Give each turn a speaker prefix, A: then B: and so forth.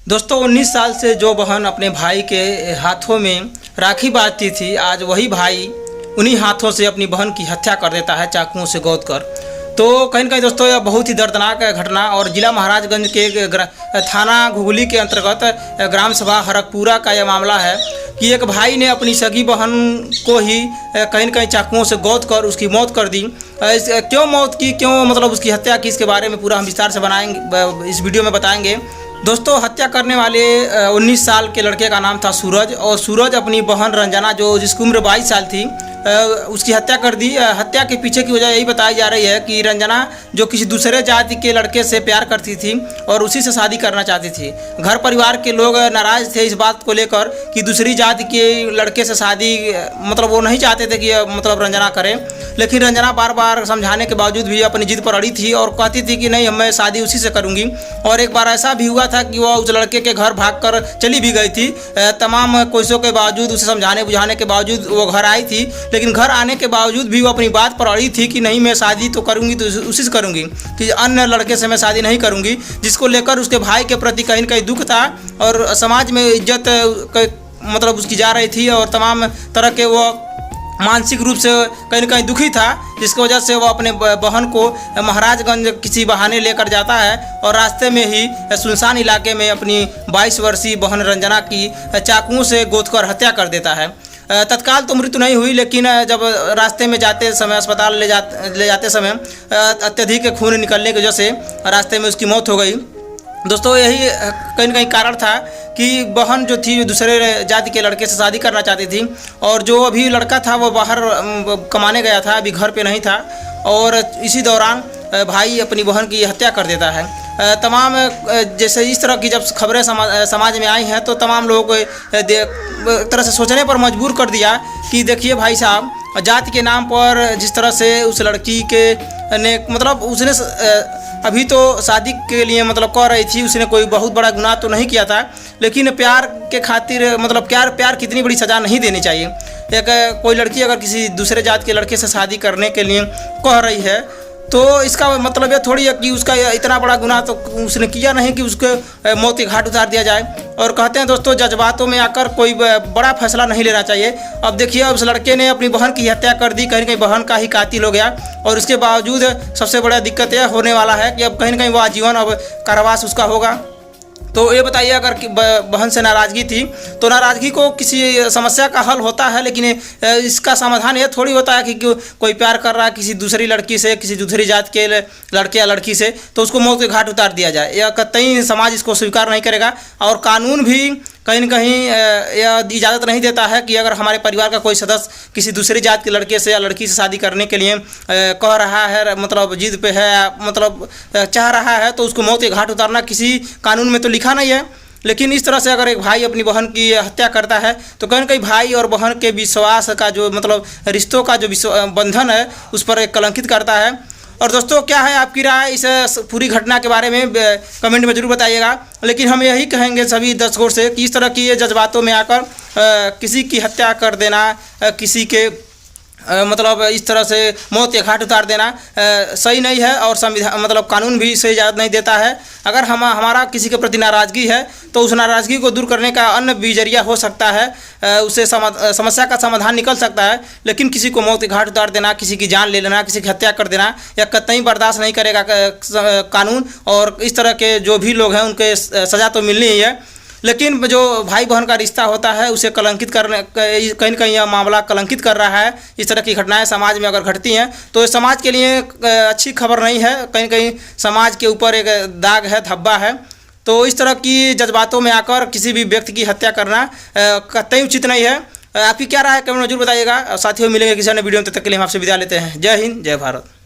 A: दोस्तों 19 साल से जो बहन अपने भाई के हाथों में राखी बांधती थी, आज वही भाई उन्हीं हाथों से अपनी बहन की हत्या कर देता है चाकुओं से गोद कर। तो कहीं न कहीं दोस्तों यह बहुत ही दर्दनाक घटना और ज़िला महाराजगंज के थाना घुघुली के अंतर्गत ग्राम सभा हरकपुरा का यह मामला है कि एक भाई ने अपनी सगी बहन को ही कहीं न कहीं चाकुओं से गोद कर उसकी मौत कर दी। क्यों मौत की, क्यों मतलब उसकी हत्या की, इसके बारे में पूरा हम विस्तार से बनाएंगे, इस वीडियो में बताएंगे। दोस्तों हत्या करने वाले 19 साल के लड़के का नाम था सूरज, और सूरज अपनी बहन रंजना जिसकी उम्र 22 साल थी उसकी हत्या कर दी। हत्या के पीछे की वजह यही बताई जा रही है कि रंजना जो किसी दूसरे जाति के लड़के से प्यार करती थी और उसी से शादी करना चाहती थी। घर परिवार के लोग नाराज़ थे इस बात को लेकर कि दूसरी जाति के लड़के से शादी मतलब वो नहीं चाहते थे कि मतलब रंजना करे, लेकिन रंजना बार बार समझाने के बावजूद भी अपनी जिद पर अड़ी थी और कहती थी कि नहीं, मैं शादी उसी से करूँगी। और एक बार ऐसा भी हुआ था कि वह उस लड़के के घर भागकर चली भी गई थी। तमाम कोशिशों के बावजूद, उसे समझाने बुझाने के बावजूद वो घर आई थी, लेकिन घर आने के बावजूद भी वो अपनी बात पर अड़ी थी कि नहीं, मैं शादी तो करूँगी तो उसी से करूँगी, कि अन्य लड़के से मैं शादी नहीं करूँगी। जिसको लेकर उसके भाई के प्रति कहीं न कहीं दुख था और समाज में इज्जत मतलब उसकी जा रही थी और तमाम तरह के वो मानसिक रूप से कहीं न कहीं दुखी था, जिसकी वजह से वो अपने बहन को महाराजगंज किसी बहाने लेकर जाता है और रास्ते में ही सुनसान इलाके में अपनी 22 वर्षीय बहन रंजना की चाकुओं से गोदकर हत्या कर देता है। तत्काल तो मृत्यु नहीं हुई, लेकिन जब रास्ते में जाते समय अस्पताल ले जाते समय अत्यधिक खून निकलने की वजह से रास्ते में उसकी मौत हो गई। दोस्तों यही कहीं न कहीं कारण था कि बहन जो थी दूसरे जाति के लड़के से शादी करना चाहती थी और जो अभी लड़का था वो बाहर कमाने गया था, अभी घर पे नहीं था, और इसी दौरान भाई अपनी बहन की हत्या कर देता है। तमाम जैसे इस तरह की जब खबरें समाज में आई हैं तो तमाम लोगों को एक तरह से सोचने पर मजबूर कर दिया कि देखिए भाई साहब, जाति के नाम पर जिस तरह से उस लड़की के ने मतलब उसने अभी तो शादी के लिए मतलब कह रही थी, उसने कोई बहुत बड़ा गुनाह तो नहीं किया था, लेकिन प्यार के खातिर मतलब प्यार कितनी बड़ी सज़ा नहीं देनी चाहिए। एक कोई लड़की अगर किसी दूसरे जात के लड़के से शादी करने के लिए कह रही है तो इसका मतलब यह थोड़ी है कि उसका इतना बड़ा गुनाह तो उसने किया नहीं कि उसके मौत के घाट उतार दिया जाए। और कहते हैं दोस्तों, जज्बातों में आकर कोई बड़ा फैसला नहीं लेना चाहिए। अब देखिए, अब उस लड़के ने अपनी बहन की हत्या कर दी, कहीं न कहीं बहन का ही कातिल हो गया, और उसके बावजूद सबसे बड़ा दिक्कत यह होने वाला है कि अब कहीं न कहीं वो आजीवन अब कारावास उसका होगा। तो ये बताइए, अगर बहन से नाराज़गी थी तो नाराज़गी को किसी समस्या का हल होता है, लेकिन इसका समाधान ये थोड़ी होता है कि कोई प्यार कर रहा है किसी दूसरी लड़की से, किसी दूसरी जात के लड़के या लड़की से, तो उसको मौत के घाट उतार दिया जाए। यह कतई समाज इसको स्वीकार नहीं करेगा और कानून भी कहीं न कहीं यह इजाज़त नहीं देता है कि अगर हमारे परिवार का कोई सदस्य किसी दूसरी जात के लड़के से या लड़की से शादी करने के लिए कह रहा है, मतलब जिद पे है, मतलब चाह रहा है, तो उसको मौत के घाट उतारना किसी कानून में तो लिखा नहीं है। लेकिन इस तरह से अगर एक भाई अपनी बहन की हत्या करता है तो कहीं न कहीं भाई और बहन के विश्वास का जो मतलब रिश्तों का जो बंधन है उस पर कलंकित करता है। और दोस्तों, क्या है आपकी राय इस पूरी घटना के बारे में कमेंट में ज़रूर बताइएगा। लेकिन हम यही कहेंगे सभी दर्शकों से कि इस तरह की जज्बातों में आकर किसी की हत्या कर देना, किसी के मतलब इस तरह से मौत के घाट उतार देना सही नहीं है और संविधान मतलब कानून भी इसे इजाज़त नहीं देता है। अगर हमारा किसी के प्रति नाराज़गी है तो उस नाराज़गी को दूर करने का अन्य भी जरिया हो सकता है, उससे समस्या का समाधान निकल सकता है। लेकिन किसी को मौत के घाट उतार देना, किसी की जान ले लेना, किसी की हत्या कर देना, यह कतई बर्दाश्त नहीं करेगा कानून। और इस तरह के जो भी लोग हैं उनके सज़ा तो मिलनी ही है, लेकिन जो भाई बहन का रिश्ता होता है उसे कलंकित करने कहीं न कहीं यह मामला कलंकित कर रहा है। इस तरह की घटनाएं समाज में अगर घटती हैं तो समाज के लिए अच्छी खबर नहीं है, कहीं न कहीं समाज के ऊपर एक दाग है, धब्बा है। तो इस तरह की जज्बातों में आकर किसी भी व्यक्ति की हत्या करना कतई उचित नहीं है। आपकी क्या राय है कमेंट में जरूर बताइएगा। साथियों, मिलेंगे किसी अन्य वीडियो में, तब तक के लिए हम आपसे विदा लेते हैं। जय हिंद, जय भारत।